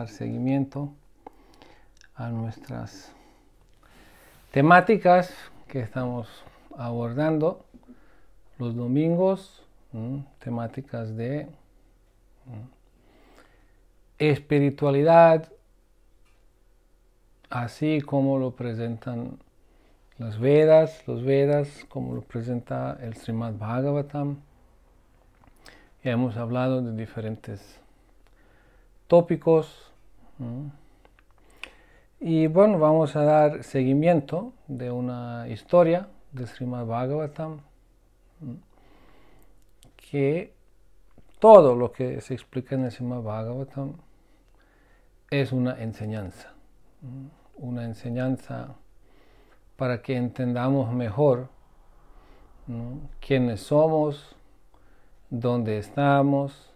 dar seguimiento a nuestras temáticas que estamos abordando los domingos, temáticas de espiritualidad, así como lo presentan los Vedas, como lo presenta el Srimad Bhagavatam. Ya hemos hablado de diferentes tópicos. Y bueno, vamos a dar seguimiento de una historia de Srimad Bhagavatam, que todo lo que se explica en el Srimad Bhagavatam es una enseñanza para que entendamos mejor, ¿no?, quiénes somos, dónde estamos,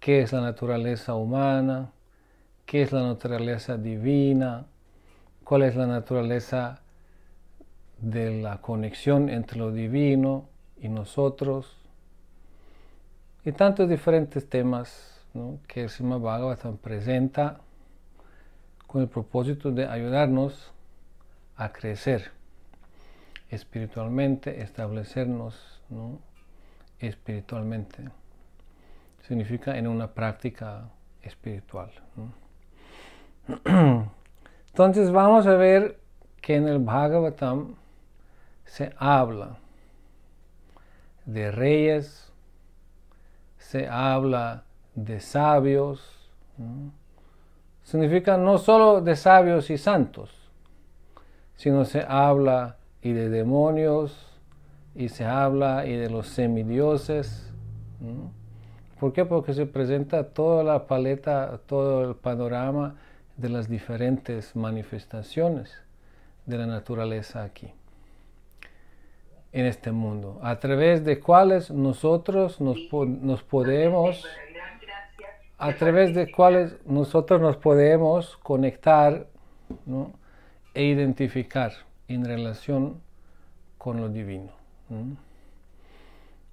qué es la naturaleza humana, qué es la naturaleza divina, cuál es la naturaleza de la conexión entre lo divino y nosotros, y tantos diferentes temas, ¿no?, que el Srimad Bhagavatam presenta con el propósito de ayudarnos a crecer espiritualmente, establecernos, ¿no?, espiritualmente. Significa en una práctica espiritual, ¿no? Entonces vamos a ver que en el Bhagavatam se habla de reyes, se habla de sabios, ¿no? Significa no solo de sabios y santos, sino se habla y de demonios, y se habla y de los semidioses, ¿no? ¿Por qué? Porque se presenta toda la paleta, todo el panorama de las diferentes manifestaciones de la naturaleza aquí, en este mundo, a través de cuales nosotros nos podemos conectar, ¿no?, e identificar en relación con lo divino.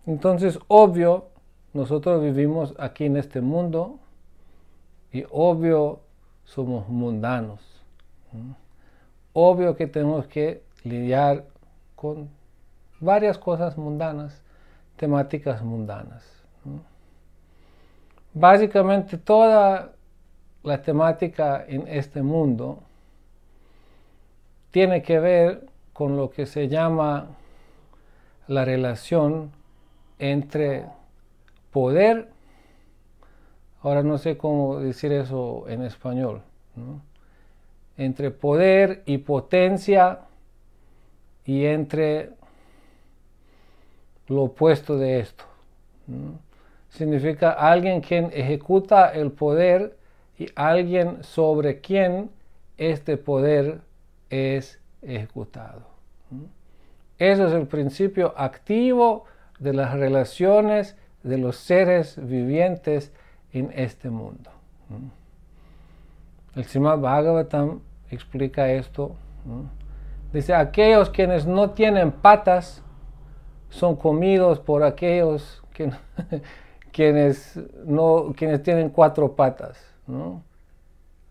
Entonces, obvio, nosotros vivimos aquí en este mundo y obvio somos mundanos. Obvio que tenemos que lidiar con varias cosas mundanas, temáticas mundanas. Básicamente toda la temática en este mundo tiene que ver con lo que se llama la relación entre poder, ahora no sé cómo decir eso en español, ¿no?, entre poder y potencia, y entre lo opuesto de esto, ¿no? Significa alguien quien ejecuta el poder y alguien sobre quien este poder es ejecutado. Eso es el principio activo de las relaciones de los seres vivientes en este mundo. El Srimad Bhagavatam explica esto. Dice, aquellos quienes no tienen patas son comidos por aquellos quienes tienen 4 patas, ¿no?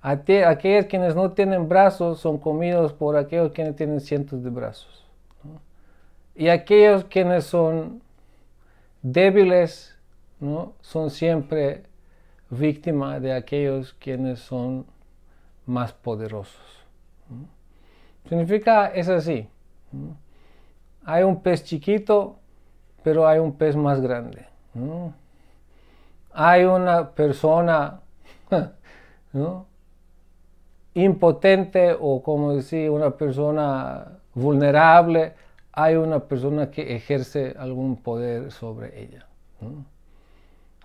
Aquellos quienes no tienen brazos son comidos por aquellos quienes tienen cientos de brazos, ¿no? Y aquellos quienes son débiles, ¿no?, son siempre víctimas de aquellos quienes son más poderosos, ¿no? Significa, es así, ¿no? Hay un pez chiquito, pero hay un pez más grande, ¿no? Hay una persona, ¿no?, impotente, o como decir, una persona vulnerable, hay una persona que ejerce algún poder sobre ella, ¿no?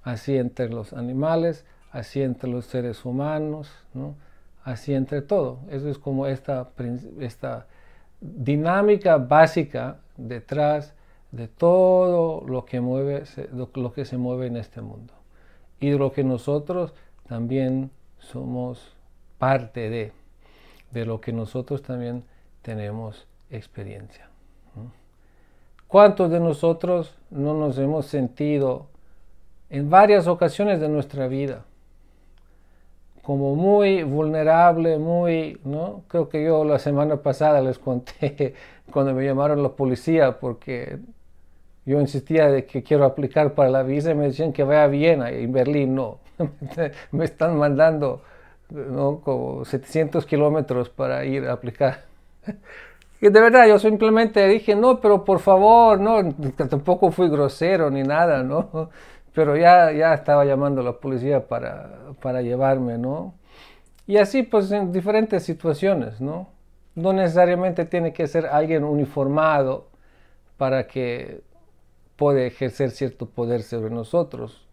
Así entre los animales, así entre los seres humanos, ¿no?, así entre todo. Eso es como esta dinámica básica detrás de todo lo que se mueve en este mundo, y de lo que nosotros también somos parte de lo que nosotros también tenemos experiencia. ¿Cuántos de nosotros no nos hemos sentido en varias ocasiones de nuestra vida como muy vulnerable, muy, ¿no? Creo que yo la semana pasada les conté cuando me llamaron la policía porque yo insistía de que quiero aplicar para la visa y me decían que vaya a Viena y en Berlín no. Me están mandando, ¿no?, como 700 kilómetros para ir a aplicar. Y de verdad yo simplemente dije, no, pero por favor, no, tampoco fui grosero ni nada, ¿no? Pero ya estaba llamando a la policía para llevarme, ¿no? Y así pues en diferentes situaciones, ¿no? No necesariamente tiene que ser alguien uniformado para que pueda ejercer cierto poder sobre nosotros.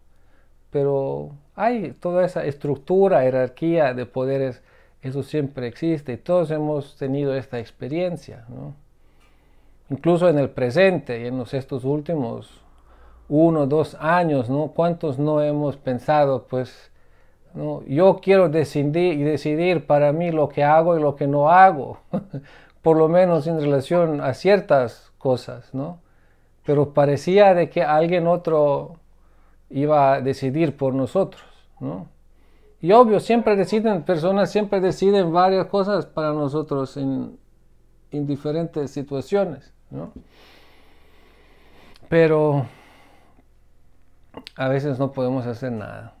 Pero hay toda esa estructura, jerarquía de poderes, eso siempre existe y todos hemos tenido esta experiencia, ¿no? Incluso en el presente y en estos últimos 1 o 2 años, ¿no? ¿Cuántos no hemos pensado, pues, ¿no?, yo quiero decidir para mí lo que hago y lo que no hago, por lo menos en relación a ciertas cosas, ¿no? Pero parecía de que alguien otro iba a decidir por nosotros, ¿no? Y obvio, personas siempre deciden varias cosas para nosotros en diferentes situaciones, ¿no? Pero a veces no podemos hacer nada.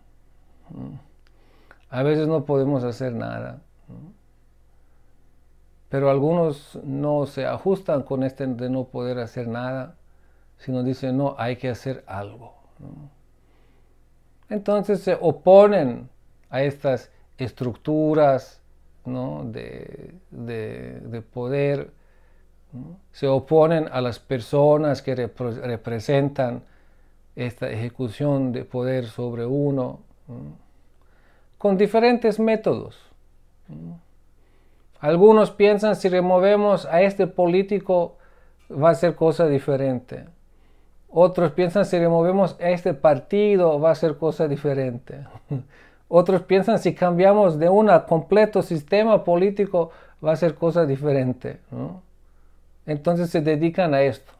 A veces no podemos hacer nada. Pero algunos no se ajustan con de no poder hacer nada, sino dicen, no, hay que hacer algo, ¿no? Entonces se oponen a estas estructuras, ¿no?, de poder, ¿no? Se oponen a las personas que representan esta ejecución de poder sobre uno, ¿no?, con diferentes métodos, ¿no? Algunos piensan si removemos a este político va a ser cosa diferente. Otros piensan si removemos a este partido va a ser cosa diferente. Otros piensan si cambiamos de un completo sistema político va a ser cosa diferente, ¿no? Entonces se dedican a esto.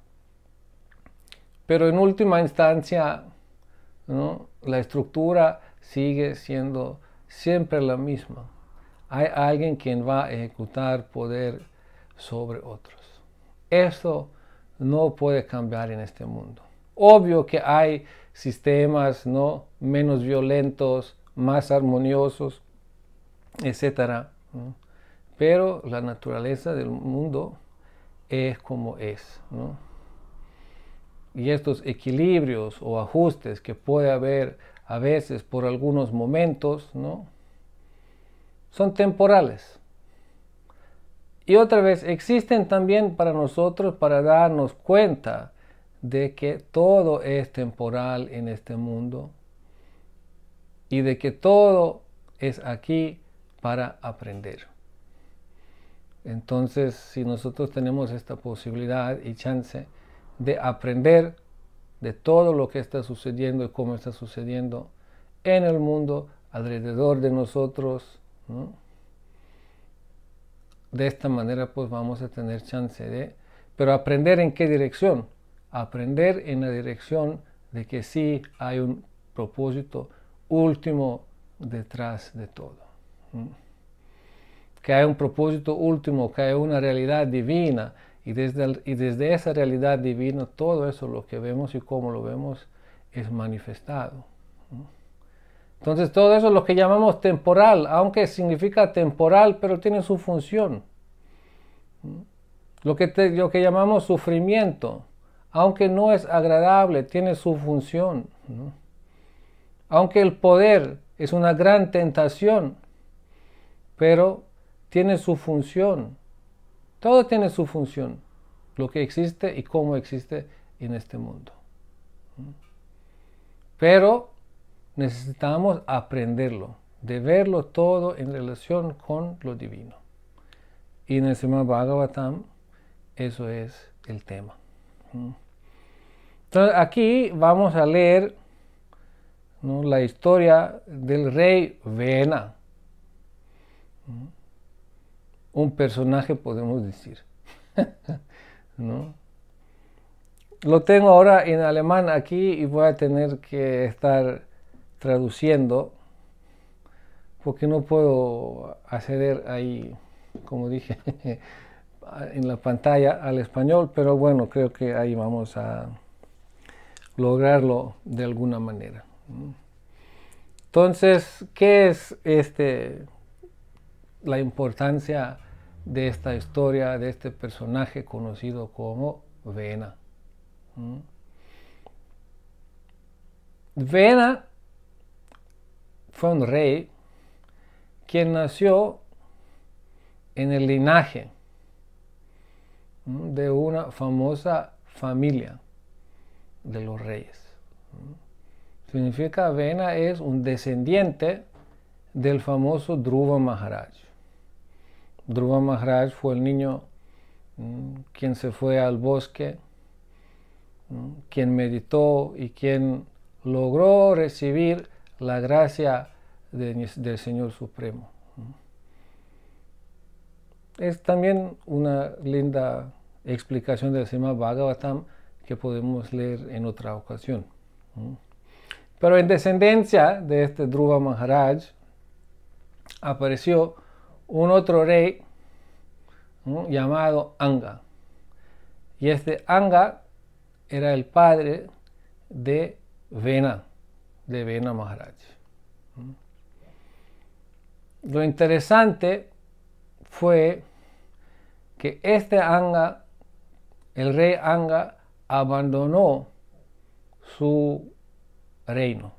Pero en última instancia, ¿no?, la estructura sigue siendo siempre la misma. Hay alguien quien va a ejecutar poder sobre otros. Esto no puede cambiar en este mundo. Obvio que hay sistemas, ¿no?, menos violentos, más armoniosos, etc., ¿no? Pero la naturaleza del mundo es como es, ¿no? Y estos equilibrios o ajustes que puede haber a veces por algunos momentos, ¿no?, son temporales. Y otra vez, existen también para nosotros para darnos cuenta de que todo es temporal en este mundo y de que todo es aquí para aprender. Entonces, si nosotros tenemos esta posibilidad y chance de aprender de todo lo que está sucediendo y cómo está sucediendo en el mundo, alrededor de nosotros, ¿no?, de esta manera pues vamos a tener chance de, pero aprender en qué dirección, aprender en la dirección de que sí hay un propósito último detrás de todo, ¿no?, que hay un propósito último, que hay una realidad divina y desde esa realidad divina todo eso lo que vemos y cómo lo vemos es manifestado, ¿no? Entonces todo eso es lo que llamamos temporal, aunque significa temporal, pero tiene su función. Lo que llamamos sufrimiento, aunque no es agradable, tiene su función, ¿no? Aunque el poder es una gran tentación, pero tiene su función. Todo tiene su función, lo que existe y cómo existe en este mundo. Pero necesitamos aprenderlo, de verlo todo en relación con lo divino. Y en el Srimad Bhagavatam, eso es el tema. Entonces aquí vamos a leer, ¿no?, la historia del rey Vena. Un personaje, podemos decir, ¿no? Lo tengo ahora en alemán aquí y voy a tener que estar traduciendo porque no puedo acceder ahí, como dije, en la pantalla al español, pero bueno, creo que ahí vamos a lograrlo de alguna manera. Entonces, ¿qué es la importancia de esta historia, de este personaje conocido como Vena? Vena fue un rey quien nació en el linaje de una famosa familia de los reyes. Significa Vena es un descendiente del famoso Dhruva Maharaj. Dhruva Maharaj fue el niño quien se fue al bosque, quien meditó y quien logró recibir la gracia del Señor Supremo. Es también una linda explicación del Srimad Bhagavatam que podemos leer en otra ocasión. Pero en descendencia de este Dhruva Maharaj apareció un otro rey llamado Anga. Y este Anga era el padre de Vena Maharaj. Lo interesante fue que este Anga, el rey Anga, abandonó su reino.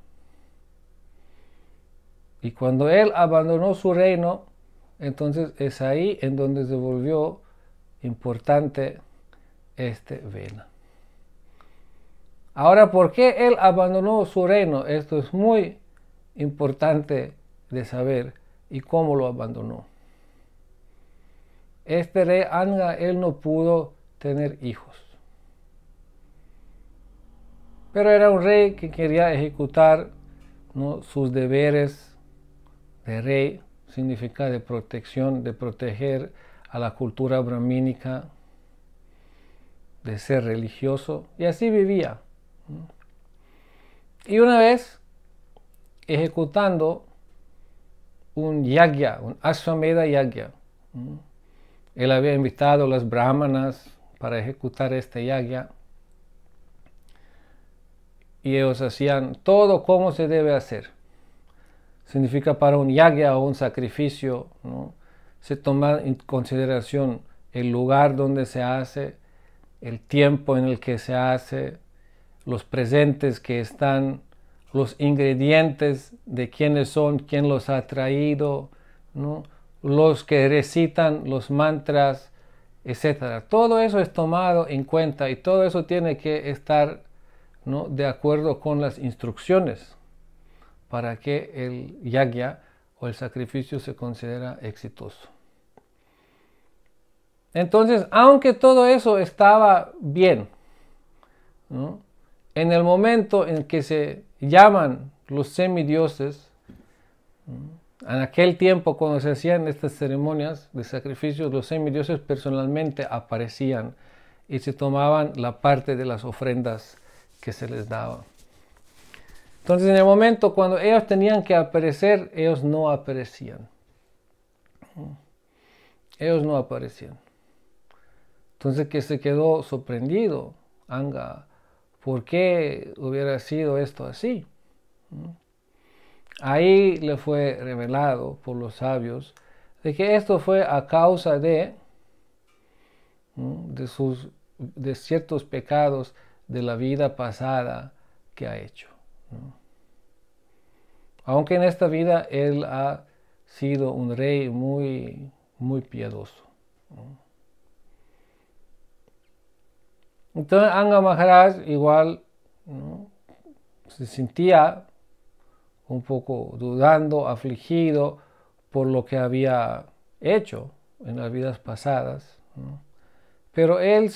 Y cuando él abandonó su reino, entonces es ahí en donde se volvió importante Vena. Ahora, ¿por qué él abandonó su reino? Esto es muy importante de saber y cómo lo abandonó. Este rey Anga, él no pudo tener hijos. Pero era un rey que quería ejecutar sus deberes de rey, significa de protección, de proteger a la cultura brahmínica, de ser religioso, y así vivía. Y una vez, ejecutando un yagya, un Ashwamedha yagya, él había invitado a las brahmanas para ejecutar este yagya, y ellos hacían todo como se debe hacer. Significa para un yagya o un sacrificio, se toma en consideración el lugar donde se hace, el tiempo en el que se hace, los presentes que están, los ingredientes de quiénes son, quién los ha traído, los que recitan los mantras, etc. Todo eso es tomado en cuenta y todo eso tiene que estar de acuerdo con las instrucciones para que el yagya o el sacrificio se considera exitoso. Entonces, aunque todo eso estaba bien, en el momento en que se llaman los semidioses, en aquel tiempo cuando se hacían estas ceremonias de sacrificios, los semidioses personalmente aparecían y se tomaban la parte de las ofrendas que se les daba. Entonces, en el momento cuando ellos tenían que aparecer, ellos no aparecían. Ellos no aparecían. Entonces, que se quedó sorprendido, Anga, ¿por qué hubiera sido esto así? Ahí le fue revelado por los sabios de que esto fue a causa de ciertos pecados de la vida pasada que ha hecho. Aunque en esta vida él ha sido un rey muy, muy piadoso. Entonces Anga Maharaj igual se sentía un poco dudando, afligido por lo que había hecho en las vidas pasadas, pero él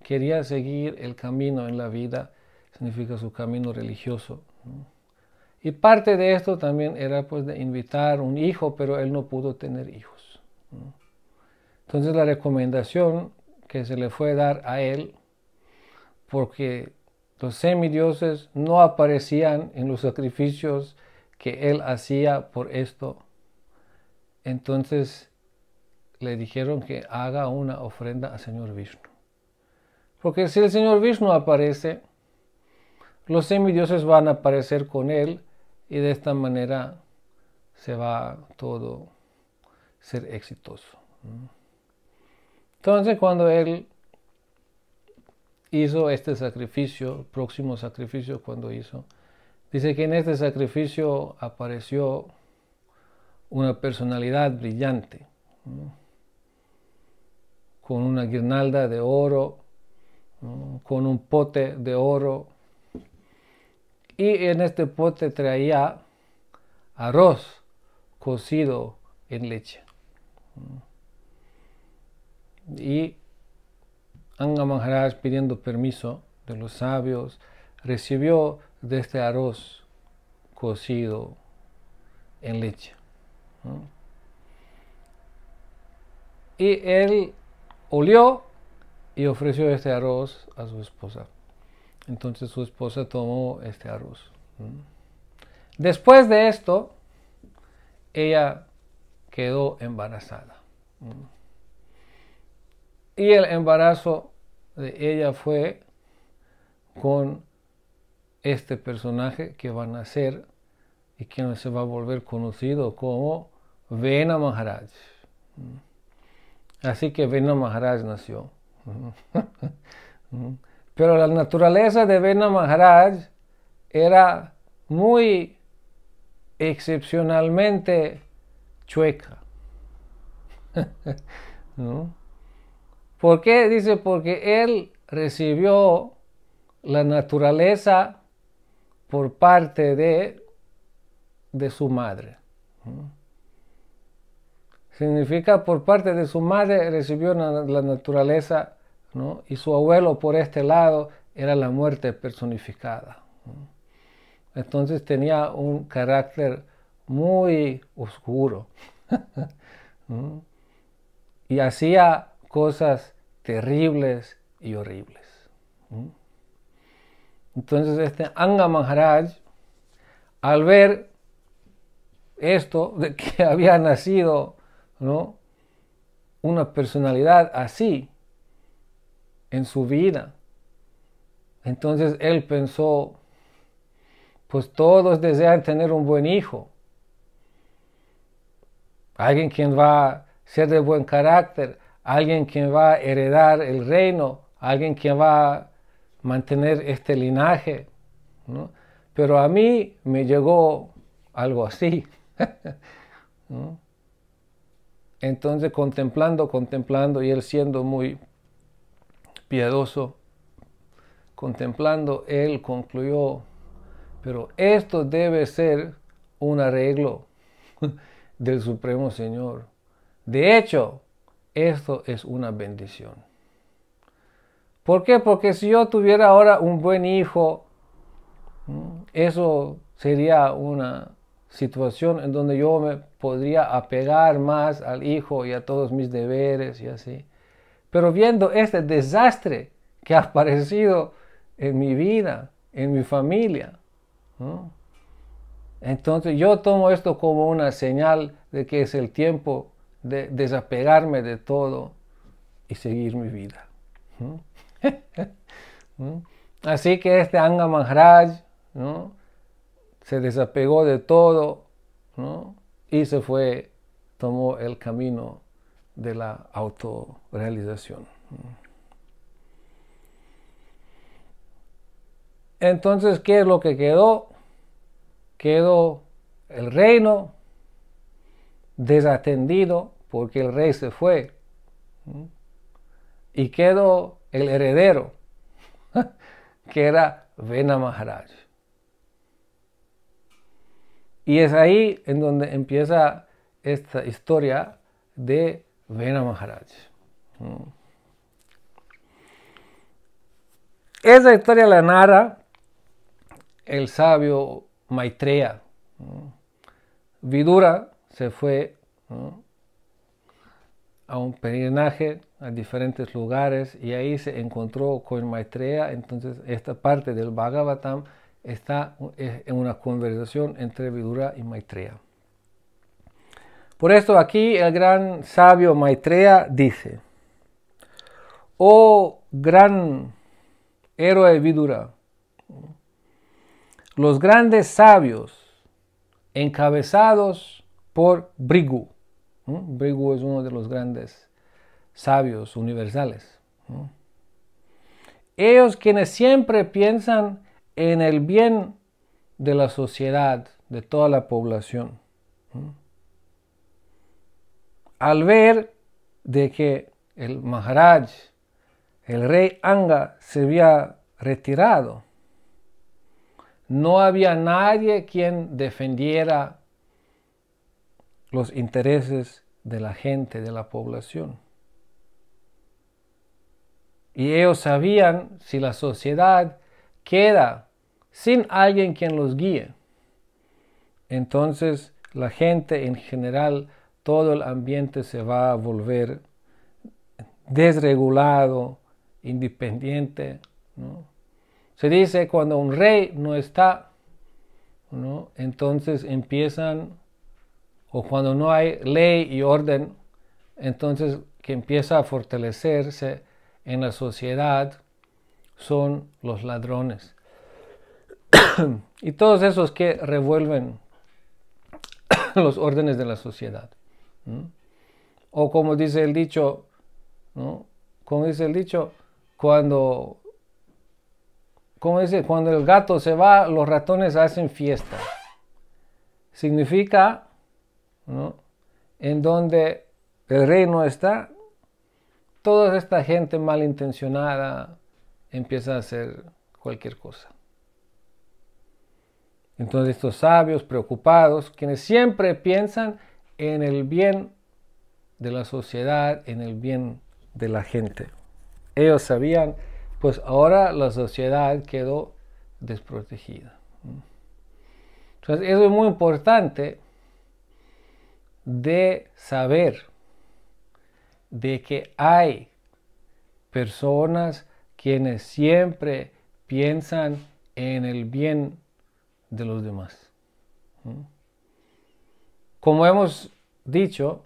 quería seguir el camino en la vida, significa su camino religioso. Y parte de esto también era pues de invitar un hijo, pero él no pudo tener hijos. Entonces la recomendación que se le fue dar a él, porque los semidioses no aparecían en los sacrificios que él hacía por esto. Entonces le dijeron que haga una ofrenda al Señor Vishnu. Porque si el Señor Vishnu aparece, los semidioses van a aparecer con él y de esta manera se va todo a ser exitoso. Entonces cuando él hizo este sacrificio, próximo sacrificio cuando hizo, dice que en este sacrificio apareció una personalidad brillante, con una guirnalda de oro, con un pote de oro, y en este pote traía arroz cocido en leche. Y Anga Maharaj, pidiendo permiso de los sabios, recibió de este arroz cocido en leche. Y él olió y ofreció este arroz a su esposa. Entonces su esposa tomó este arroz. Después de esto, ella quedó embarazada. Y el embarazo de ella fue con este personaje que va a nacer y que se va a volver conocido como Vena Maharaj. Así que Vena Maharaj nació. Pero la naturaleza de Vena Maharaj era muy excepcionalmente chueca. ¿No? ¿Por qué? Dice, porque él recibió la naturaleza por parte de su madre. Significa, por parte de su madre recibió la naturaleza, ¿no? Y su abuelo por este lado era la muerte personificada. Entonces tenía un carácter muy oscuro. Y hacía cosas terribles y horribles. Entonces este Anga Maharaj, al ver esto, de que había nacido, ¿no?, una personalidad así en su vida, entonces él pensó, pues todos desean tener un buen hijo, alguien quien va a ser de buen carácter, alguien quien va a heredar el reino, alguien quien va a mantener este linaje, ¿no? Pero a mí me llegó algo así. ¿No? Entonces contemplando, y él siendo muy piadoso, contemplando, él concluyó, pero esto debe ser un arreglo del Supremo Señor. De hecho, esto es una bendición. ¿Por qué? Porque si yo tuviera ahora un buen hijo, eso sería una situación en donde yo me podría apegar más al hijo y a todos mis deberes y así. Pero viendo este desastre que ha aparecido en mi vida, en mi familia, ¿no?, entonces yo tomo esto como una señal de que es el tiempo de desapegarme de todo y seguir mi vida. Así que este Anga Maharaj, ¿no?, se desapegó de todo, ¿no?, y se fue, tomó el camino de la autorrealización. Entonces, ¿qué es lo que quedó? Quedó el reino desatendido porque el rey se fue, y quedó el heredero, que era Vena Maharaj. Y es ahí en donde empieza esta historia de Vena Maharaj. Esa historia la narra el sabio Maitreya. Vidura se fue, ¿no?, a un peregrinaje a diferentes lugares y ahí se encontró con Maitreya. Entonces esta parte del Bhagavatam está en una conversación entre Vidura y Maitreya. Por esto aquí el gran sabio Maitreya dice: oh gran héroe Vidura, los grandes sabios encabezados por Bhrigu. Bhrigu es uno de los grandes sabios universales. Ellos quienes siempre piensan en el bien de la sociedad, de toda la población. Al ver de que el Maharaj, el rey Anga, se había retirado, no había nadie quien defendiera los intereses de la gente, de la población. Y ellos sabían si la sociedad queda sin alguien quien los guíe, entonces la gente en general, todo el ambiente se va a volver desregulado, independiente, ¿no? Se dice cuando un rey no está, ¿no? Entonces empiezan, o cuando no hay ley y orden, entonces que empieza a fortalecerse en la sociedad son los ladrones. Y todos esos que revuelven los órdenes de la sociedad. O como dice el dicho, ¿no? Como dice el dicho, cuando el gato se va, los ratones hacen fiesta. Significa, ¿no? En donde el rey no está, toda esta gente malintencionada empieza a hacer cualquier cosa. Entonces estos sabios preocupados, quienes siempre piensan en el bien de la sociedad, en el bien de la gente. Ellos sabían, pues ahora la sociedad quedó desprotegida. Entonces eso es muy importante de saber de que hay personas quienes siempre piensan en el bien de los demás. Como hemos dicho,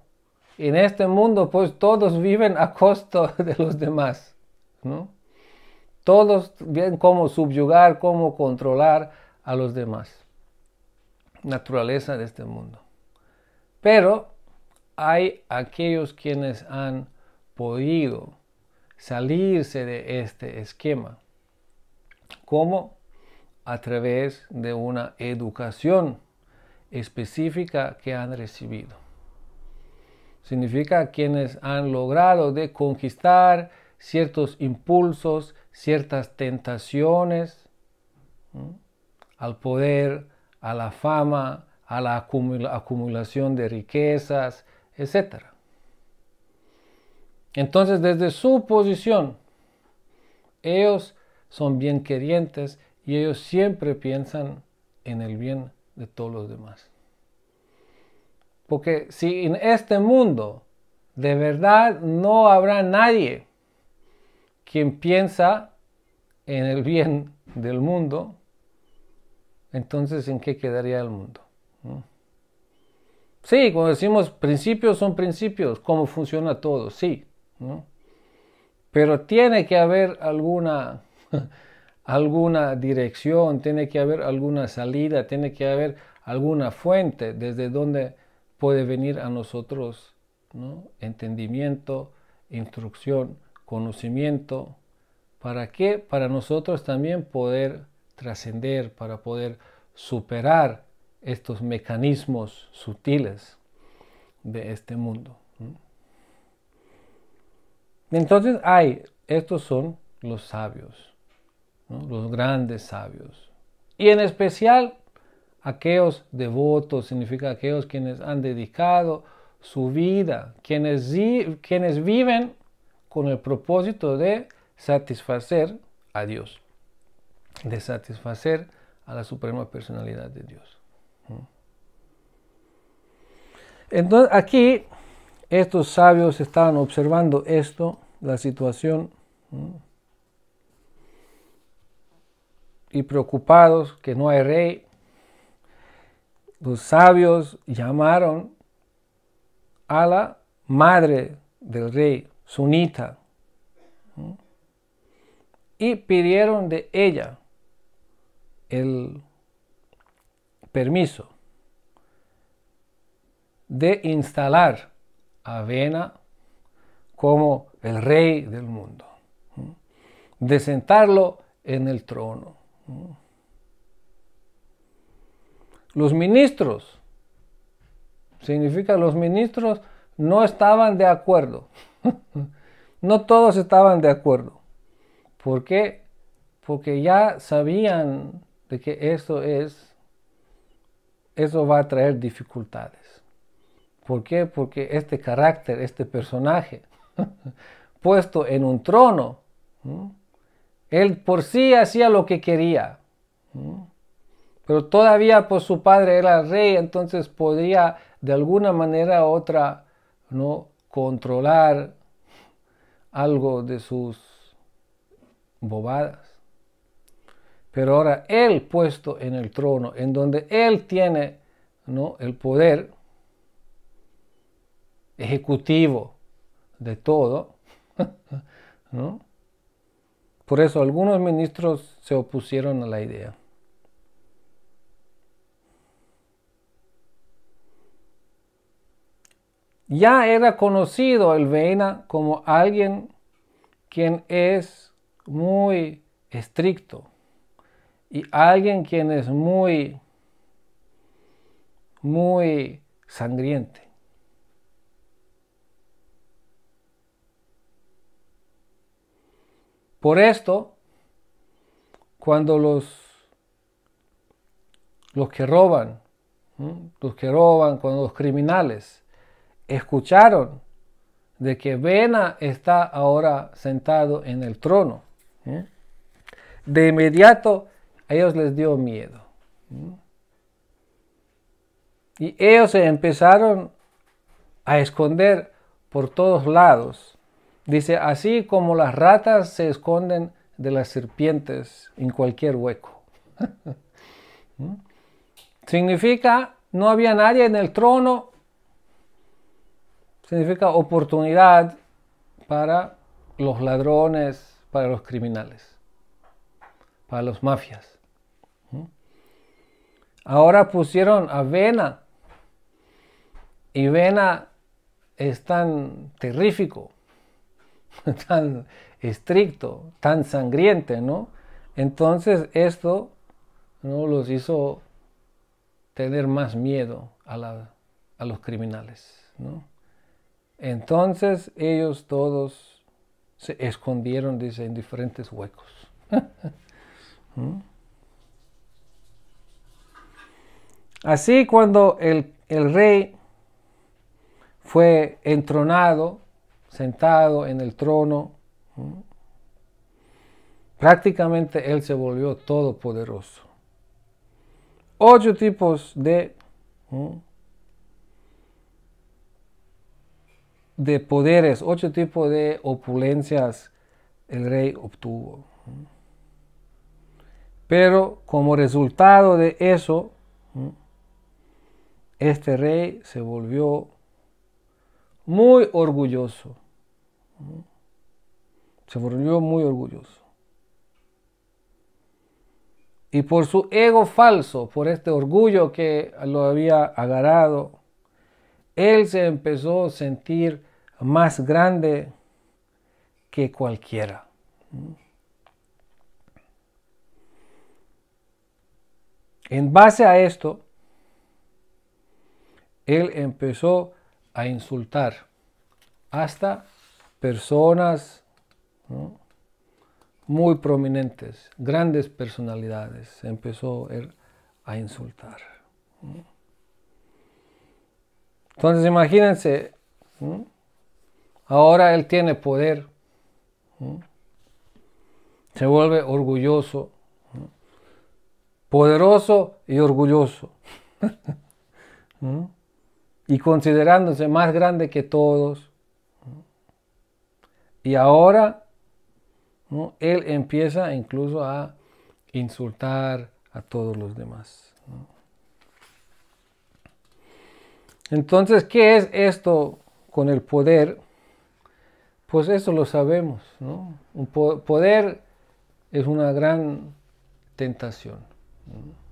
en este mundo pues todos viven a costa de los demás, ¿no? Todos ven cómo subyugar, cómo controlar a los demás. Naturaleza de este mundo. Pero hay aquellos quienes han podido salirse de este esquema. ¿Cómo? A través de una educación específica que han recibido. Significa quienes han logrado de conquistar ciertos impulsos, ciertas tentaciones, ¿no? Al poder, a la fama, a la acumulación de riquezas, etc. Entonces, desde su posición, ellos son bien querientes y ellos siempre piensan en el bien de todos los demás. Porque si en este mundo de verdad no habrá nadie quien piensa en el bien del mundo, entonces ¿en qué quedaría el mundo? ¿No? Sí, cuando decimos principios son principios, cómo funciona todo, sí, ¿no? Pero tiene que haber alguna dirección, tiene que haber alguna salida, tiene que haber alguna fuente desde donde puede venir a nosotros, ¿no? Entendimiento, instrucción, conocimiento. ¿Para qué? Para nosotros también poder trascender, para poder superar estos mecanismos sutiles de este mundo. Entonces estos son los sabios, ¿no? Los grandes sabios. Y en especial aquellos devotos, significa aquellos quienes han dedicado su vida, quienes viven con el propósito de satisfacer a Dios, de satisfacer a la Suprema Personalidad de Dios. Entonces aquí estos sabios estaban observando esto, la situación, y preocupados que no hay rey, los sabios llamaron a la madre del rey, Sunita, y pidieron de ella el permiso de instalar a Vena como el rey del mundo, de sentarlo en el trono. Los ministros, significa los ministros no estaban de acuerdo. No todos estaban de acuerdo. ¿Por qué? Porque ya sabían de que eso va a traer dificultades. ¿Por qué? Porque este carácter, este personaje, puesto en un trono, él por sí hacía lo que quería. Pero todavía pues su padre era rey, entonces podía de alguna manera u otra, ¿no?, controlar algo de sus bobadas. Pero ahora él puesto en el trono, en donde él tiene, ¿no?, el poder ejecutivo de todo, ¿no? Por eso algunos ministros se opusieron a la idea. Ya era conocido el Vena como alguien quien es muy estricto y alguien quien es muy sangriente. Por esto, cuando los que roban, cuando los criminales escucharon de que Vena está ahora sentado en el trono, de inmediato a ellos les dio miedo. Y ellos se empezaron a esconder por todos lados. Dice, así como las ratas se esconden de las serpientes en cualquier hueco. Significa, no había nadie en el trono. Significa oportunidad para los ladrones, para los criminales, para los mafias. Ahora pusieron a Vena. Y Vena es tan terrífico, tan estricto, tan sangriente, ¿no? Entonces esto, ¿no?, los hizo tener más miedo a los criminales, ¿no? Entonces ellos todos se escondieron, dice, en diferentes huecos. Así cuando el rey fue entronado, sentado en el trono, prácticamente él se volvió todopoderoso. 8 tipos de poderes, 8 tipos de opulencias el rey obtuvo. Pero como resultado de eso, este rey se volvió muy orgulloso. Se volvió muy orgulloso. Y por su ego falso, por este orgullo que lo había agarrado, él se empezó a sentir más grande que cualquiera. En base a esto, él empezó a insultar hasta personas, ¿no?, muy prominentes, grandes personalidades, empezó él a insultar. Entonces imagínense, ahora él tiene poder, se vuelve orgulloso, poderoso y orgulloso, y considerándose más grande que todos. Y ahora, ¿no?, él empieza incluso a insultar a todos los demás, ¿no? Entonces, ¿qué es esto con el poder? Pues eso lo sabemos, ¿no? Un poder es una gran tentación, ¿no?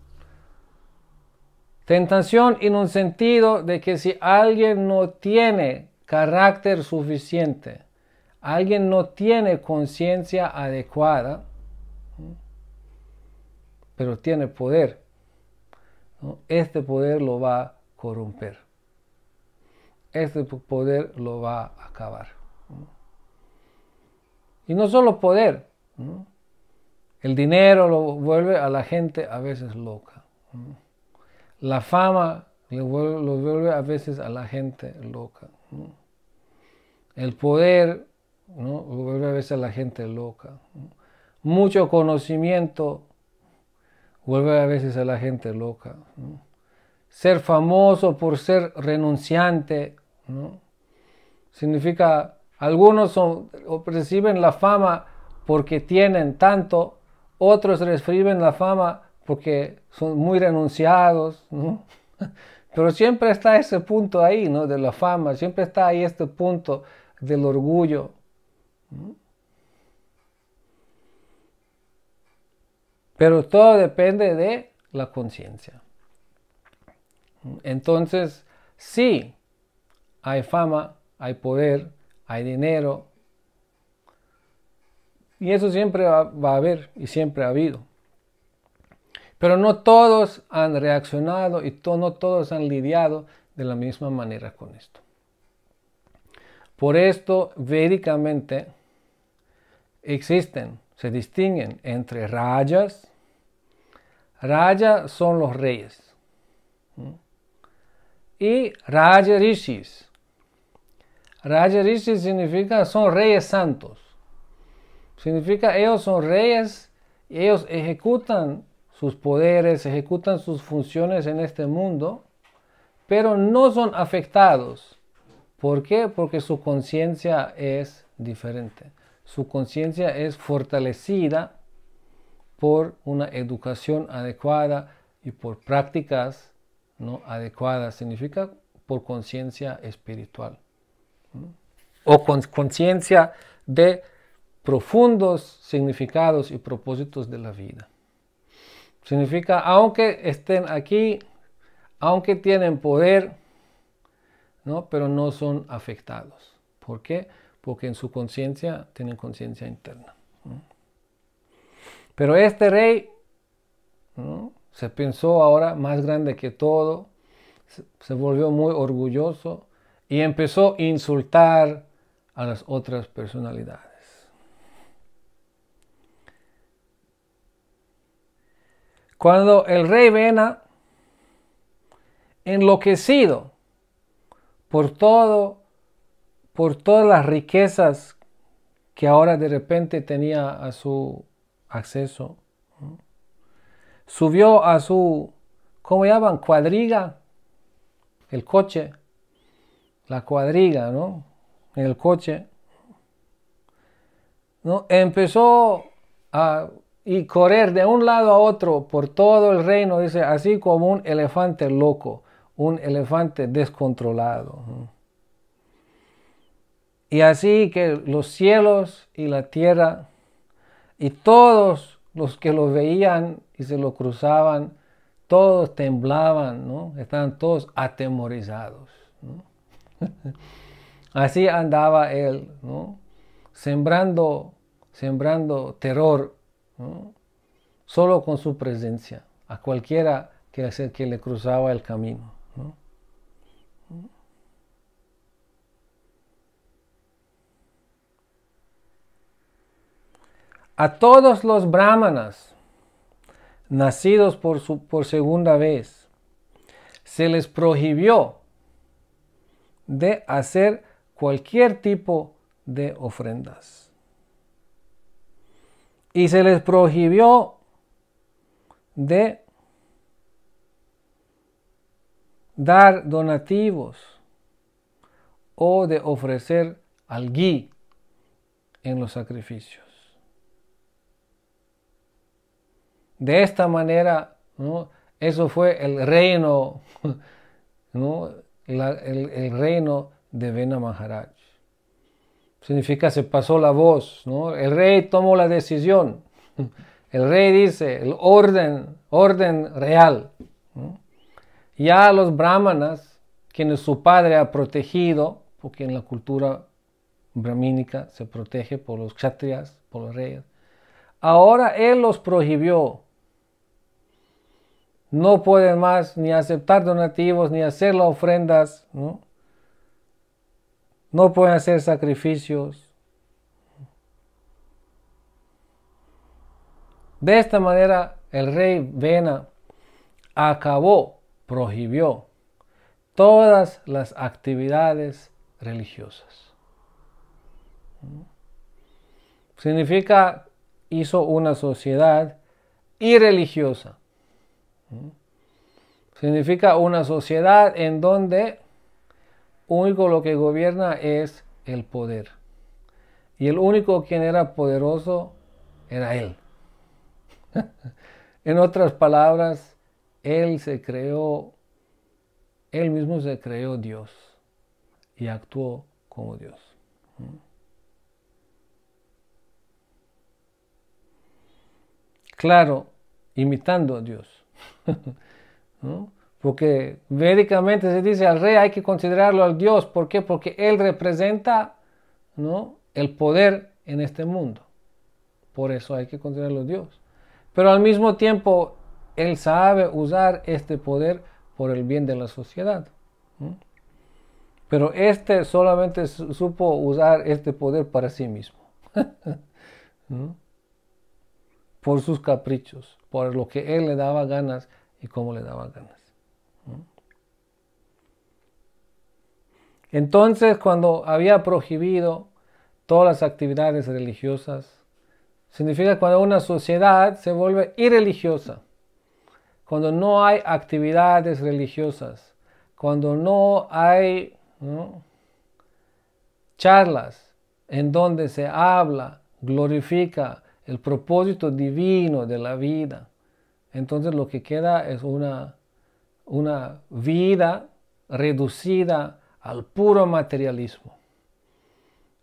Tentación en un sentido de que si alguien no tiene carácter suficiente, alguien no tiene conciencia adecuada, ¿no?, pero tiene poder, ¿no?, este poder lo va a corromper. Este poder lo va a acabar, ¿no? Y no solo poder, ¿no? El dinero lo vuelve a la gente a veces loca, ¿no? La fama lo vuelve a veces a la gente loca, ¿no? El poder, ¿no?, lo vuelve a veces a la gente loca, ¿no? Mucho conocimiento vuelve a veces a la gente loca, ¿no? Ser famoso por ser renunciante, ¿no?, significa, algunos reciben la fama porque tienen tanto, otros reciben la fama porque son muy renunciados, ¿no? Pero siempre está ese punto ahí, ¿no?, de la fama, siempre está ahí este punto del orgullo, ¿no? Pero todo depende de la conciencia. Entonces, sí, hay fama, hay poder, hay dinero, y eso siempre va a haber y siempre ha habido. Pero no todos han reaccionado y no todos han lidiado de la misma manera con esto. Por esto, védicamente, se distinguen entre rajas. Raja son los reyes, ¿no?, y Raja Rishis. Raja Rishis significa son reyes santos. Significa ellos son reyes y ellos ejecutan sus poderes, ejecutan sus funciones en este mundo, pero no son afectados. ¿Por qué? Porque su conciencia es diferente. Su conciencia es fortalecida por una educación adecuada y por prácticas, ¿no?, adecuadas. Significa por conciencia espiritual, ¿no?, o con conciencia de profundos significados y propósitos de la vida. Significa, aunque estén aquí, aunque tienen poder, ¿no?, pero no son afectados. ¿Por qué? Porque en su conciencia tienen conciencia interna, ¿no? Pero este rey, ¿no?, se pensó ahora más grande que todo, se volvió muy orgulloso y empezó a insultar a las otras personalidades. Cuando el rey Vena, enloquecido por todas las riquezas que ahora de repente tenía a su acceso, ¿no?, subió a su, ¿cómo llaman?, cuadriga, el coche, la cuadriga, ¿no?, en el coche, ¿no?, empezó a correr de un lado a otro por todo el reino, dice, así como un elefante loco, un elefante descontrolado, ¿no? Y así que los cielos y la tierra y todos los que lo veían y se lo cruzaban, todos temblaban, ¿no?, estaban todos atemorizados, ¿no? Así andaba él, ¿no?, sembrando terror, ¿no?, solo con su presencia, a cualquiera que le cruzaba el camino, ¿no? A todos los brahmanas nacidos por segunda vez, se les prohibió de hacer cualquier tipo de ofrendas. Y se les prohibió de dar donativos o de ofrecer al ghee en los sacrificios. De esta manera, ¿no? Eso fue el reino, ¿no? El reino de Vena Maharaj. Significa se pasó la voz, ¿no? El rey tomó la decisión. El rey dice, el orden real, ¿no? Ya los brahmanas, quienes su padre ha protegido, porque en la cultura brahmínica se protege por los kshatriyas, por los reyes, ahora él los prohibió. No pueden más ni aceptar donativos, ni hacer las ofrendas, ¿no? No pueden hacer sacrificios. De esta manera, el rey Vena prohibió todas las actividades religiosas. Significa, hizo una sociedad irreligiosa. Significa una sociedad en donde único lo que gobierna es el poder. Y el único quien era poderoso era él. En otras palabras, él mismo se creó Dios y actuó como Dios. Claro, imitando a Dios. ¿No? Porque védicamente se dice al rey hay que considerarlo al Dios. ¿Por qué? Porque él representa, ¿no?, el poder en este mundo. Por eso hay que considerarlo Dios. Pero al mismo tiempo, él sabe usar este poder por el bien de la sociedad. ¿No? Pero solamente supo usar este poder para sí mismo. ¿No? Por sus caprichos, por lo que él le daba ganas y cómo le daba ganas. Entonces, cuando había prohibido todas las actividades religiosas, significa cuando una sociedad se vuelve irreligiosa, cuando no hay actividades religiosas, cuando no hay, ¿no?, charlas en donde se habla, glorifica el propósito divino de la vida, entonces lo que queda es una vida reducida al puro materialismo.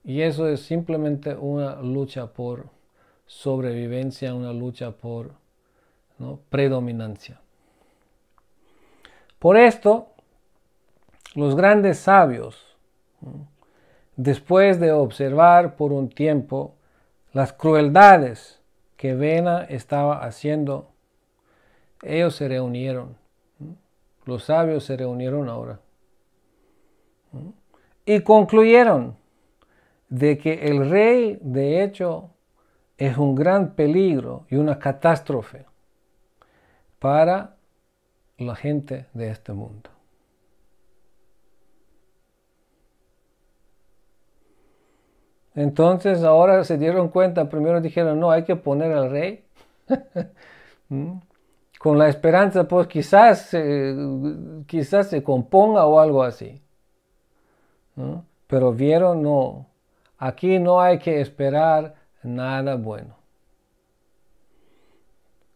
Y eso es simplemente una lucha por sobrevivencia, una lucha por, ¿no?, predominancia. Por esto, los grandes sabios, ¿no?, después de observar por un tiempo las crueldades que Vena estaba haciendo, ellos se reunieron. Los sabios se reunieron ahora. Y concluyeron de que el rey, de hecho, es un gran peligro y una catástrofe para la gente de este mundo. Entonces ahora se dieron cuenta, primero dijeron, no, hay que poner al rey, con la esperanza, pues quizás se componga o algo así. ¿No? Pero vieron, no, aquí no hay que esperar nada bueno.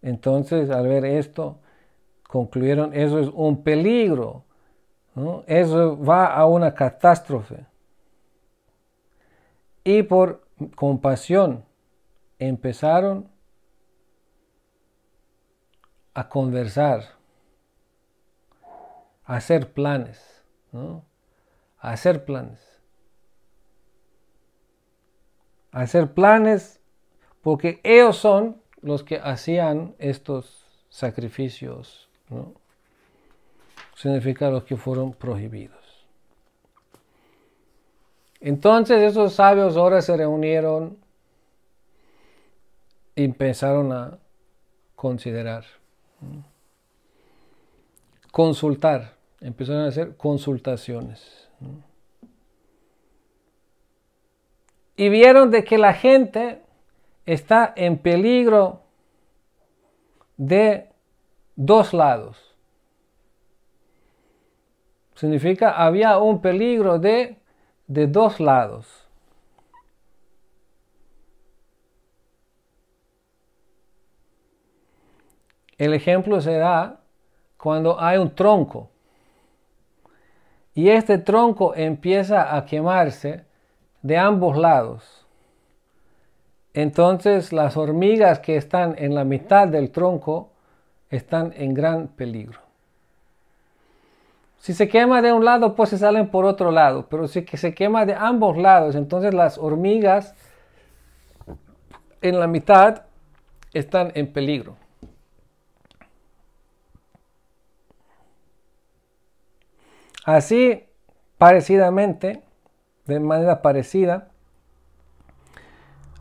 Entonces, al ver esto, concluyeron, eso es un peligro, ¿no? Eso va a una catástrofe. Y por compasión empezaron a conversar, a hacer planes, ¿no? A hacer planes porque ellos son los que hacían estos sacrificios, ¿no? Significa los que fueron prohibidos. Entonces esos sabios ahora se reunieron y empezaron a considerar, consultar, empezaron a hacer consultaciones. Y vieron de que la gente está en peligro de dos lados. Significa, había un peligro de dos lados. el ejemplo se da cuando hay un tronco y este tronco empieza a quemarse de ambos lados. Entonces las hormigas que están en la mitad del tronco están en gran peligro. Si se quema de un lado, pues se salen por otro lado, pero si se quema de ambos lados, entonces las hormigas en la mitad están en peligro. Así, parecidamente, de manera parecida,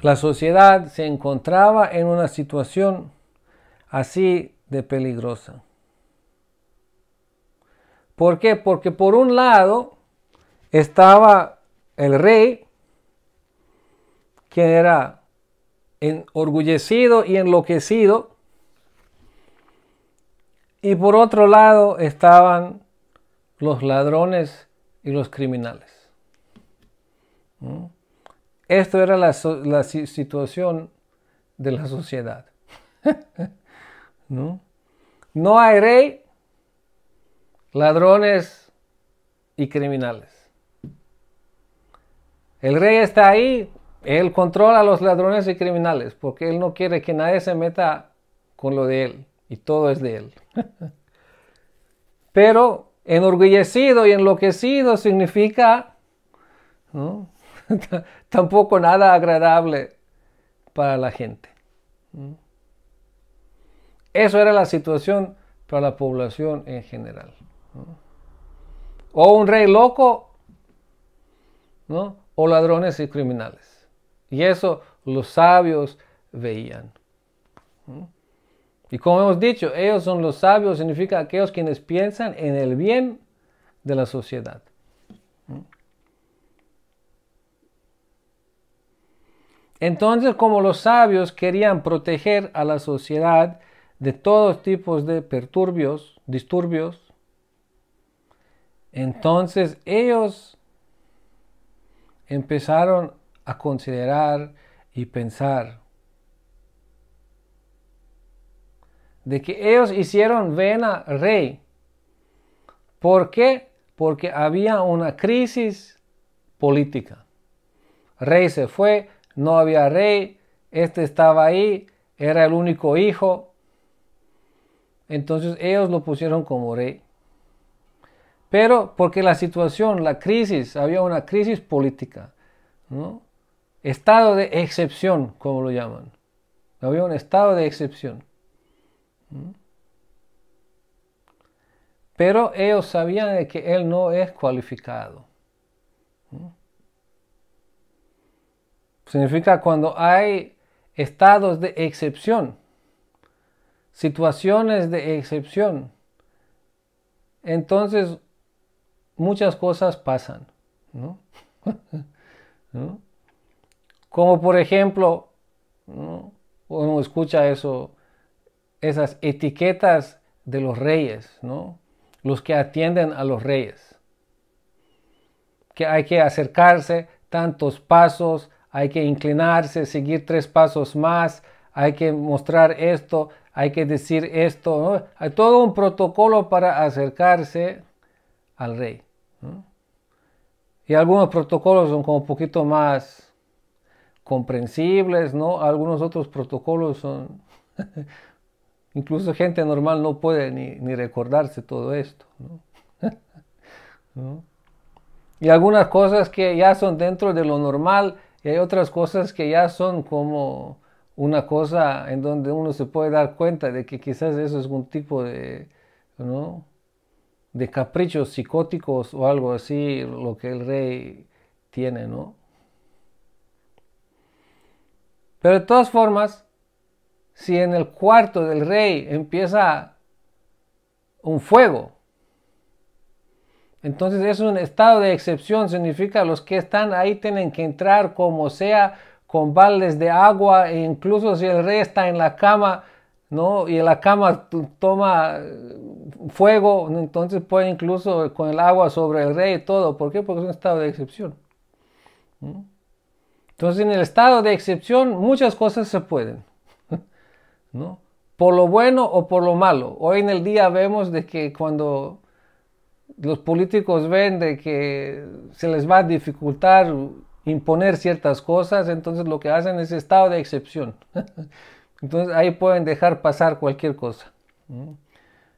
la sociedad se encontraba en una situación así de peligrosa. ¿Por qué? Porque por un lado estaba el rey, que era enorgullecido y enloquecido, y por otro lado estaban los ladrones y los criminales. Esto era la situación de la sociedad. No hay rey, ladrones y criminales. El rey está ahí, él controla a los ladrones y criminales porque él no quiere que nadie se meta con lo de él y todo es de él. Pero enorgullecido y enloquecido significa, ¿no? Tampoco nada agradable para la gente. Eso era la situación para la población en general. O un rey loco, ¿no? O ladrones y criminales. Y eso los sabios veían. Y como hemos dicho, ellos son los sabios, significa aquellos quienes piensan en el bien de la sociedad. Entonces, como los sabios querían proteger a la sociedad de todos tipos de disturbios, entonces ellos empezaron a considerar y pensar de que ellos hicieron Vena rey. ¿Por qué? Porque había una crisis política. Rey se fue, no había rey, este estaba ahí, era el único hijo. Entonces ellos lo pusieron como rey. Pero porque la situación, la crisis, había una crisis política, ¿no? Estado de excepción, como lo llaman. Había un estado de excepción. Pero ellos sabían de que él no es cualificado. Significa cuando hay estados de excepción, situaciones de excepción, entonces muchas cosas pasan, ¿no? ¿No? Como por ejemplo, ¿no? Uno escucha eso, esas etiquetas de los reyes, ¿no? Los que atienden a los reyes. Que hay que acercarse tantos pasos, hay que inclinarse, seguir 3 pasos más, hay que mostrar esto, hay que decir esto, ¿no? Hay todo un protocolo para acercarse al rey, ¿no? Y algunos protocolos son como un poquito más comprensibles, ¿no? Algunos otros protocolos son... Incluso gente normal no puede ni recordarse todo esto, ¿no? ¿No? Y algunas cosas que ya son dentro de lo normal y hay otras cosas que ya son como una cosa en donde uno se puede dar cuenta de que quizás eso es un tipo de, ¿no? de caprichos psicóticos o algo así, lo que el rey tiene, ¿no? Pero de todas formas, si en el cuarto del rey empieza un fuego, entonces es un estado de excepción, significa los que están ahí tienen que entrar como sea, con baldes de agua, e incluso si el rey está en la cama, ¿no? Y la cama toma fuego, entonces puede incluso con el agua sobre el rey y todo. ¿Por qué? Porque es un estado de excepción. Entonces en el estado de excepción muchas cosas se pueden, ¿no? por lo bueno o por lo malo. Hoy en el día vemos de que cuando los políticos ven de que se les va a dificultar imponer ciertas cosas, entonces lo que hacen es estado de excepción. Entonces ahí pueden dejar pasar cualquier cosa.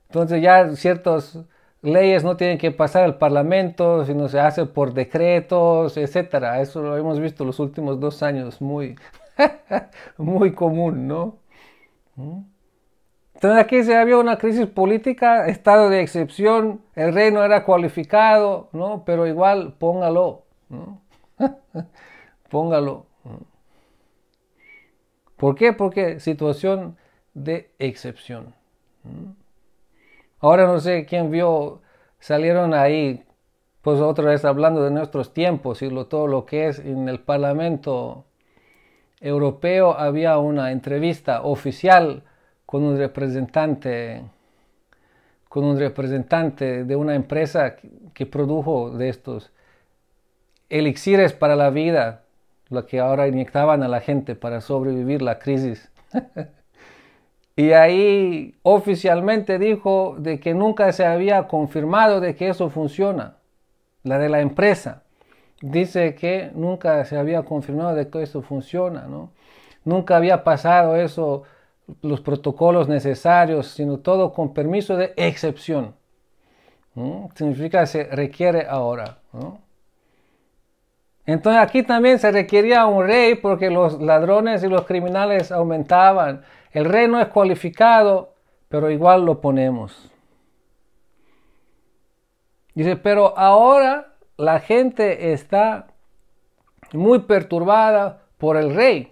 Entonces ya ciertas leyes no tienen que pasar al Parlamento, sino se hace por decretos, etcétera. Eso lo hemos visto los últimos 2 años, muy, muy común, ¿no? Entonces aquí se había una crisis política, estado de excepción, el rey no era cualificado, ¿no? Pero igual póngalo, ¿no? Póngalo. ¿Por qué? Porque situación de excepción. Ahora no sé quién vio, salieron ahí, pues otra vez hablando de nuestros tiempos y todo lo que es en el Parlamento Europeo, había una entrevista oficial con un representante de una empresa que produjo de estos elixires para la vida, lo que ahora inyectaban a la gente para sobrevivir la crisis. Y ahí oficialmente dijo de que nunca se había confirmado de que eso funciona, la de la empresa. Dice que nunca se había confirmado de que eso funciona, ¿no? Nunca había pasado eso, los protocolos necesarios, sino todo con permiso de excepción. ¿No? Significa que se requiere ahora, ¿no? Entonces aquí también se requería un rey porque los ladrones y los criminales aumentaban. El rey no es cualificado, pero igual lo ponemos. Dice, pero ahora la gente está muy perturbada por el rey.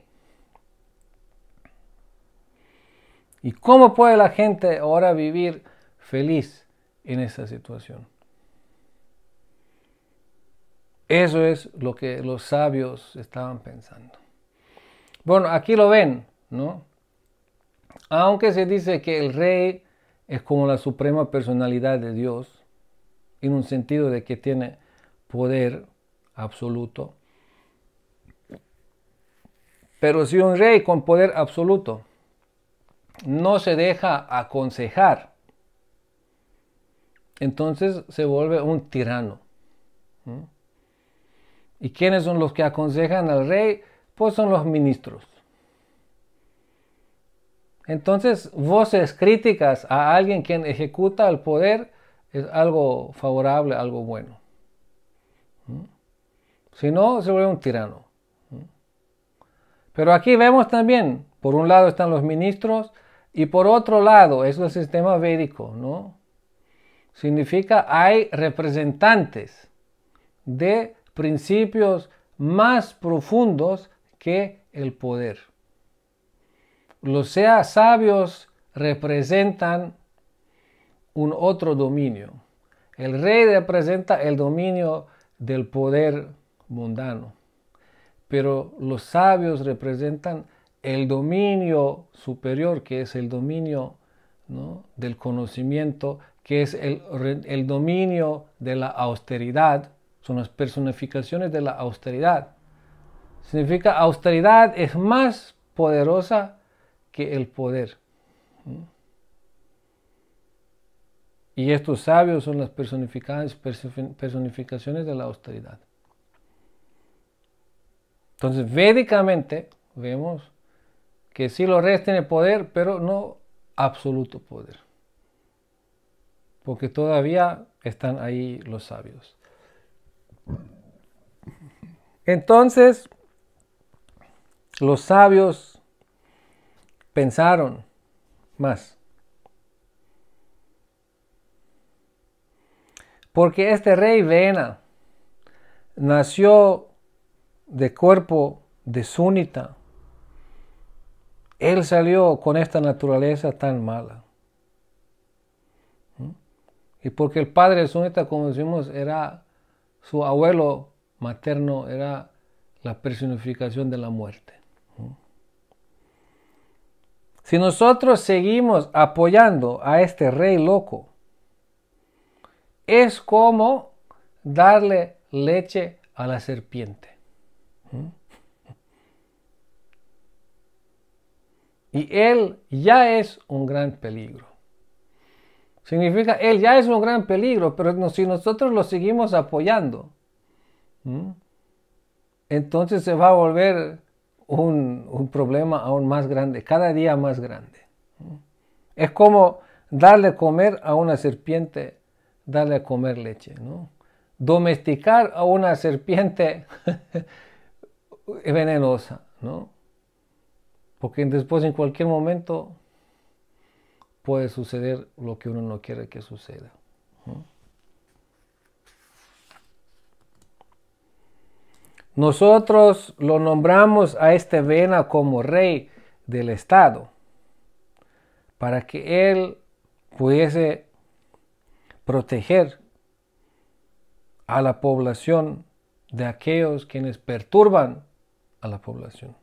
¿Y cómo puede la gente ahora vivir feliz en esa situación? Eso es lo que los sabios estaban pensando. Bueno, aquí lo ven, ¿no? Aunque se dice que el rey es como la suprema personalidad de Dios, en un sentido de que tiene poder absoluto. Pero si un rey con poder absoluto no se deja aconsejar, entonces se vuelve un tirano. ¿Y quiénes son los que aconsejan al rey? Pues son los ministros. Entonces, voces críticas a alguien quien ejecuta el poder es algo favorable, algo bueno. Si no, se vuelve un tirano. Pero aquí vemos también, por un lado están los ministros y por otro lado es el sistema védico, ¿no? Significa hay representantes de principios más profundos que el poder. Los sabios representan un otro dominio. El rey representa el dominio del poder mundano, pero los sabios representan el dominio superior, que es el dominio, ¿no?, del conocimiento, que es el dominio de la austeridad. Son las personificaciones de la austeridad. Significa austeridad es más poderosa que el poder. Y estos sabios son las personificaciones de la austeridad. Entonces, védicamente, vemos que sí los reyes tienen poder, pero no absoluto poder. Porque todavía están ahí los sabios. Entonces, los sabios pensaron más. Porque este rey Vena nació de cuerpo de súnita. Él salió con esta naturaleza tan mala. Y porque el padre de súnita, como decimos, era su abuelo materno, era la personificación de la muerte. Si nosotros seguimos apoyando a este rey loco, es como darle leche a la serpiente. Y él ya es un gran peligro. Significa, él ya es un gran peligro, pero si nosotros lo seguimos apoyando, entonces se va a volver un problema aún más grande, cada día más grande. Es como darle comer a una serpiente, darle a comer leche, ¿no? Domesticar a una serpiente venenosa, ¿no? Porque después en cualquier momento puede suceder lo que uno no quiere que suceda, ¿no? Nosotros lo nombramos a este Vena como rey del Estado, para que él pudiese proteger a la población de aquellos quienes perturban a la población.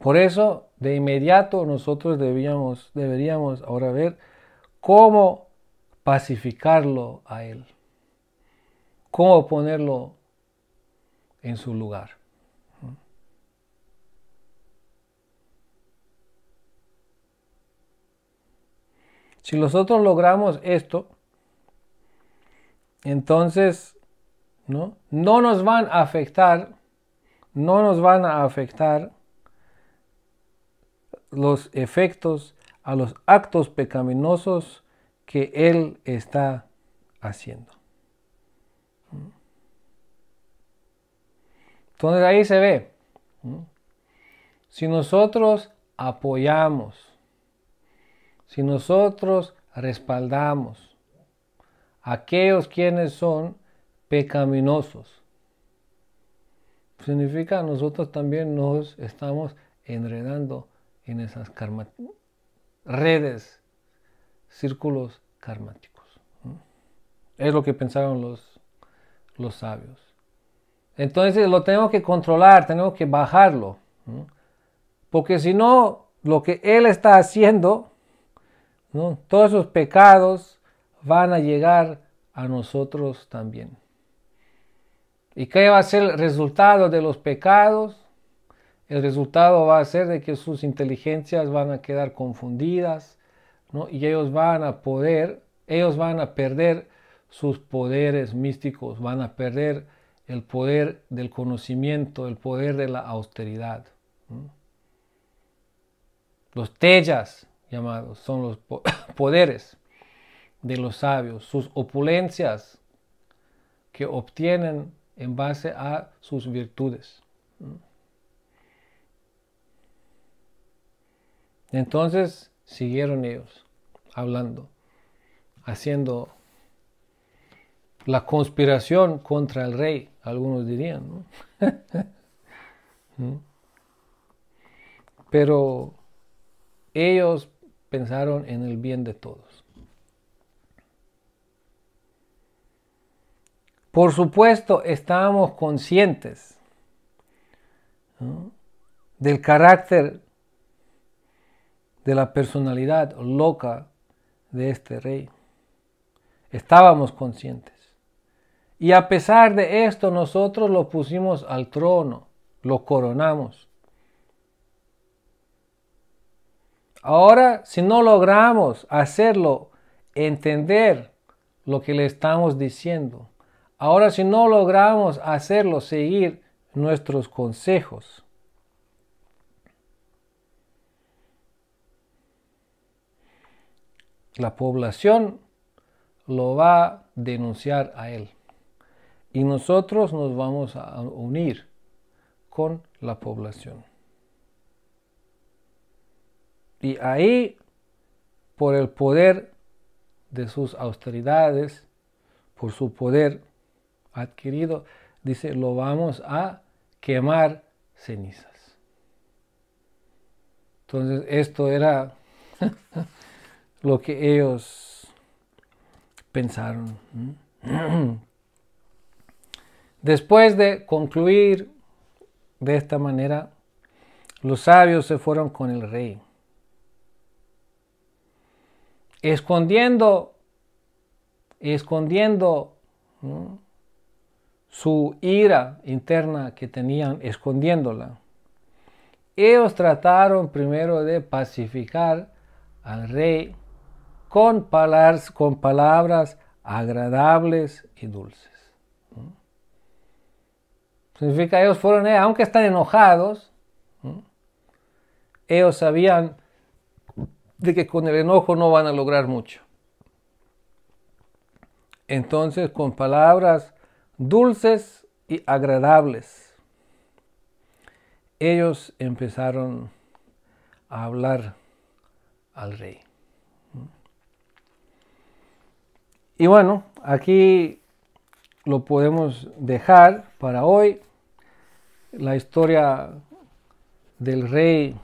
Por eso, de inmediato, nosotros deberíamos ahora ver cómo pacificarlo a él, cómo ponerlo en su lugar. Si nosotros logramos esto, entonces no nos van a afectar los efectos a los actos pecaminosos que él está haciendo. Entonces ahí se ve, si nosotros apoyamos, si nosotros respaldamos a aquellos quienes son pecaminosos, significa nosotros también nos estamos enredando en esas redes, círculos karmáticos. Es lo que pensaron los sabios. Entonces lo tenemos que controlar, tenemos que bajarlo, porque si no, lo que él está haciendo, todos esos pecados van a llegar a nosotros también. ¿Y qué va a ser el resultado de los pecados? El resultado va a ser de que sus inteligencias van a quedar confundidas, y ellos van a perder sus poderes místicos, van a perder el poder del conocimiento, el poder de la austeridad. Los teyas llamados son los poderes de los sabios, sus opulencias que obtienen en base a sus virtudes. Entonces siguieron ellos hablando, haciendo la conspiración contra el rey, algunos dirían, ¿no? Pero ellos pensaron en el bien de todos. Por supuesto, estábamos conscientes, ¿no?, del carácter, de la personalidad loca de este rey. Estábamos conscientes. Y a pesar de esto, nosotros lo pusimos al trono, lo coronamos. Ahora, si no logramos hacerlo entender lo que le estamos diciendo, ahora si no logramos hacerlo seguir nuestros consejos, la población lo va a denunciar a él. Y nosotros nos vamos a unir con la población. Y ahí, por el poder de sus austeridades, por su poder adquirido, dice, lo vamos a quemar cenizas. Entonces, esto era lo que ellos pensaron. Después de concluir de esta manera, los sabios se fueron con el rey, escondiendo su ira interna que tenían, escondiéndola. ellos trataron primero de pacificar al rey con palabras agradables y dulces. Significa ellos fueron, aunque están enojados, ellos sabían de que con el enojo no van a lograr mucho. Entonces, con palabras dulces y agradables, ellos empezaron a hablar al rey. Y bueno, aquí lo podemos dejar para hoy. La historia del rey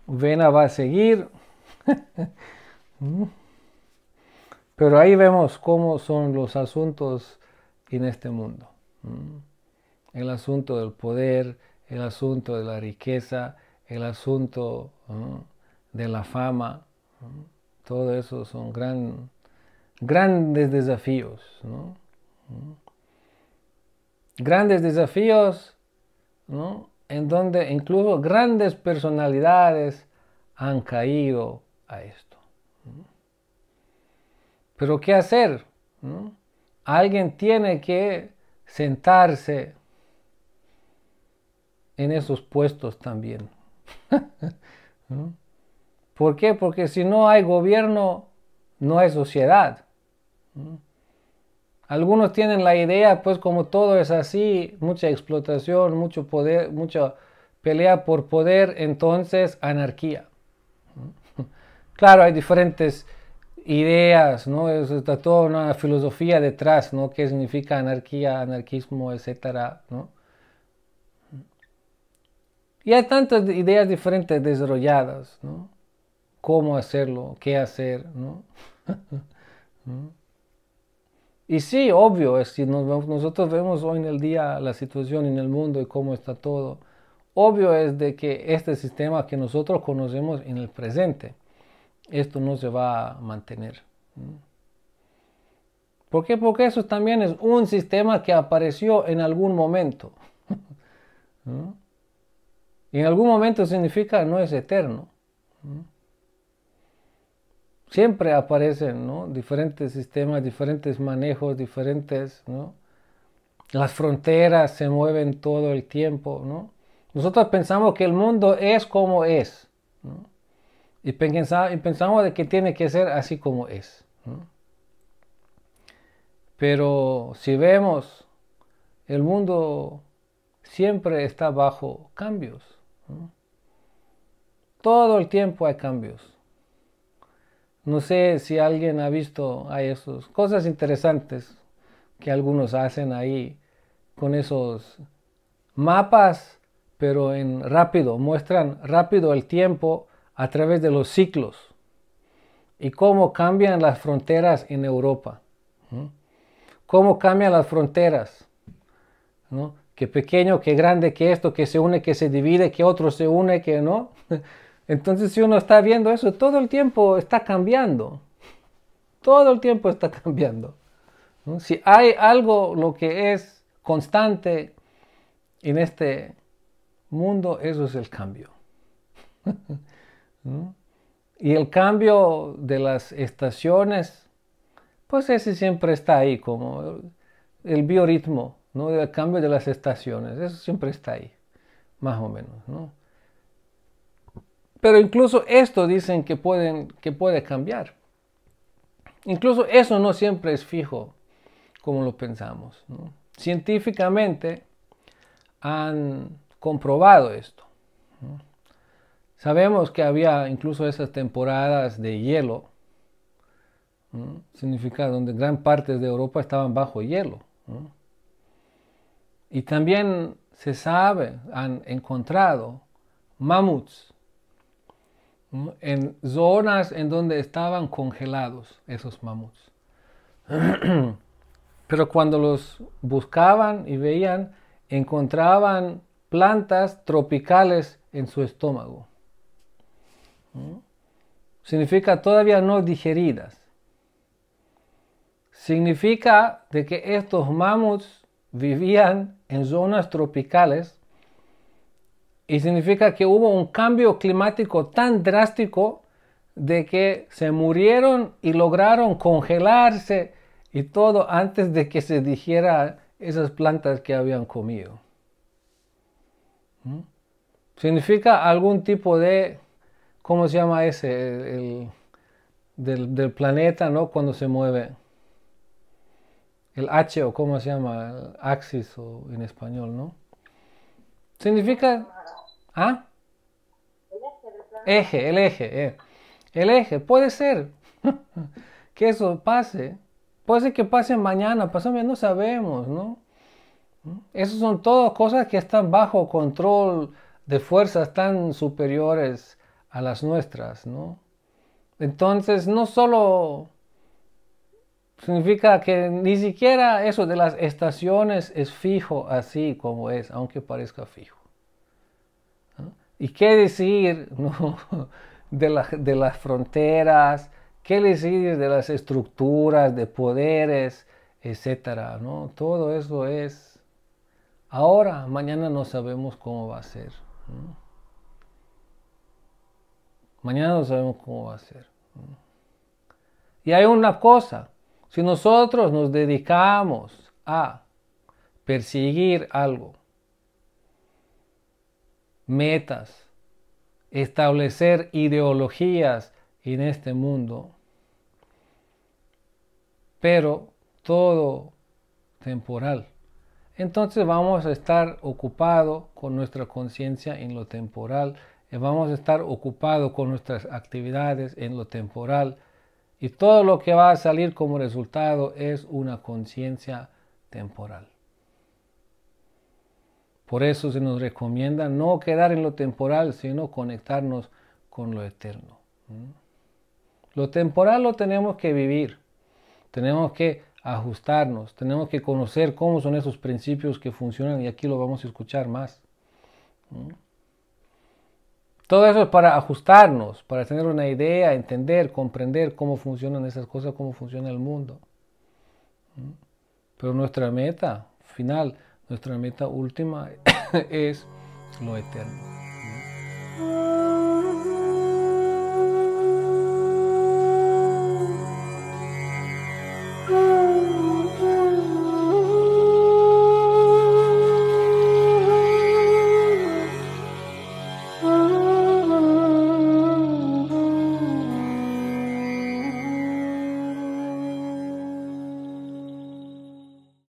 Vena va a seguir. Pero ahí vemos cómo son los asuntos en este mundo. El asunto del poder, el asunto de la riqueza, el asunto de la fama. Todo eso son grandes desafíos, ¿no? Grandes desafíos, ¿no? En donde incluso grandes personalidades han caído a esto. Pero ¿qué hacer? ¿No? Alguien tiene que sentarse en esos puestos también. ¿No? ¿Por qué? Porque si no hay gobierno, no hay sociedad. ¿No? Algunos tienen la idea, pues como todo es así, mucha explotación, mucho poder, mucha pelea por poder, entonces anarquía. ¿No? Claro, hay diferentes ideas, ¿no? Está toda una filosofía detrás, ¿no? ¿Qué significa anarquía, anarquismo, etcétera, ¿no? Y hay tantas ideas diferentes desarrolladas, ¿no? Cómo hacerlo, qué hacer, ¿no? Y sí, obvio, es si nosotros vemos hoy en el día la situación en el mundo y cómo está todo, obvio es de que este sistema que nosotros conocemos en el presente, esto no se va a mantener. ¿Por qué? Porque eso también es un sistema que apareció en algún momento. Y en algún momento significa no es eterno. Siempre aparecen, ¿no? Diferentes sistemas, diferentes manejos, diferentes, ¿no? Las fronteras se mueven todo el tiempo, ¿no? Nosotros pensamos que el mundo es como es, ¿no? Y pensamos de que tiene que ser así como es, ¿no? Pero si vemos, el mundo siempre está bajo cambios, ¿no? Todo el tiempo hay cambios. No sé si alguien ha visto, hay esas cosas interesantes que algunos hacen ahí con esos mapas, pero en rápido, muestran rápido el tiempo a través de los ciclos y cómo cambian las fronteras en Europa. Cómo cambian las fronteras, ¿no? Que pequeño, que grande, que esto, que se une, que se divide, que otro se une, que no. Entonces si uno está viendo eso, todo el tiempo está cambiando. Todo el tiempo está cambiando, ¿no? Si hay algo lo que es constante en este mundo, eso es el cambio. ¿No? Y el cambio de las estaciones, pues ese siempre está ahí, como el biorritmo, ¿no? El cambio de las estaciones, eso siempre está ahí, más o menos, ¿no? Pero incluso esto dicen que puede cambiar. Incluso eso no siempre es fijo, como lo pensamos, ¿no? Científicamente han comprobado esto, ¿no? Sabemos que había incluso esas temporadas de hielo, ¿no? Significa donde gran parte de Europa estaban bajo hielo, ¿no? Y también se sabe, han encontrado mamuts, ¿no? En zonas en donde estaban congelados esos mamuts. Pero cuando los buscaban y veían, encontraban plantas tropicales en su estómago. ¿No? Significa todavía no digeridas. Significa de que estos mamuts vivían en zonas tropicales Y significa que hubo un cambio climático tan drástico de que se murieron y lograron congelarse y todo antes de que se dijera esas plantas que habían comido. ¿Mm? Significa algún tipo de, ¿cómo se llama ese? Del planeta, ¿no? Cuando se mueve. El H o cómo se llama, el axis o en español, ¿no? Significa, ¿ah? Eje, el eje, el eje, puede ser que eso pase, puede ser que pase mañana, pasado mañana, no sabemos, ¿no? Esas son todas cosas que están bajo control de fuerzas tan superiores a las nuestras, ¿no? Entonces, no solo significa que ni siquiera eso de las estaciones es fijo así como es, aunque parezca fijo. ¿No? ¿Y qué decir, no, de las fronteras? ¿Qué decir de las estructuras, de poderes, etcétera? ¿No? Todo eso es ahora, mañana no sabemos cómo va a ser. ¿No? Mañana no sabemos cómo va a ser. ¿No? Y hay una cosa, si nosotros nos dedicamos a perseguir algo, metas, establecer ideologías en este mundo, pero todo temporal, entonces vamos a estar ocupados con nuestra conciencia en lo temporal, y vamos a estar ocupados con nuestras actividades en lo temporal, y todo lo que va a salir como resultado es una conciencia temporal. Por eso se nos recomienda no quedar en lo temporal, sino conectarnos con lo eterno. Lo temporal lo tenemos que vivir, tenemos que ajustarnos, tenemos que conocer cómo son esos principios que funcionan y aquí lo vamos a escuchar más. Todo eso es para ajustarnos, para tener una idea, entender, comprender cómo funcionan esas cosas, cómo funciona el mundo. Pero nuestra meta final, nuestra meta última es lo eterno.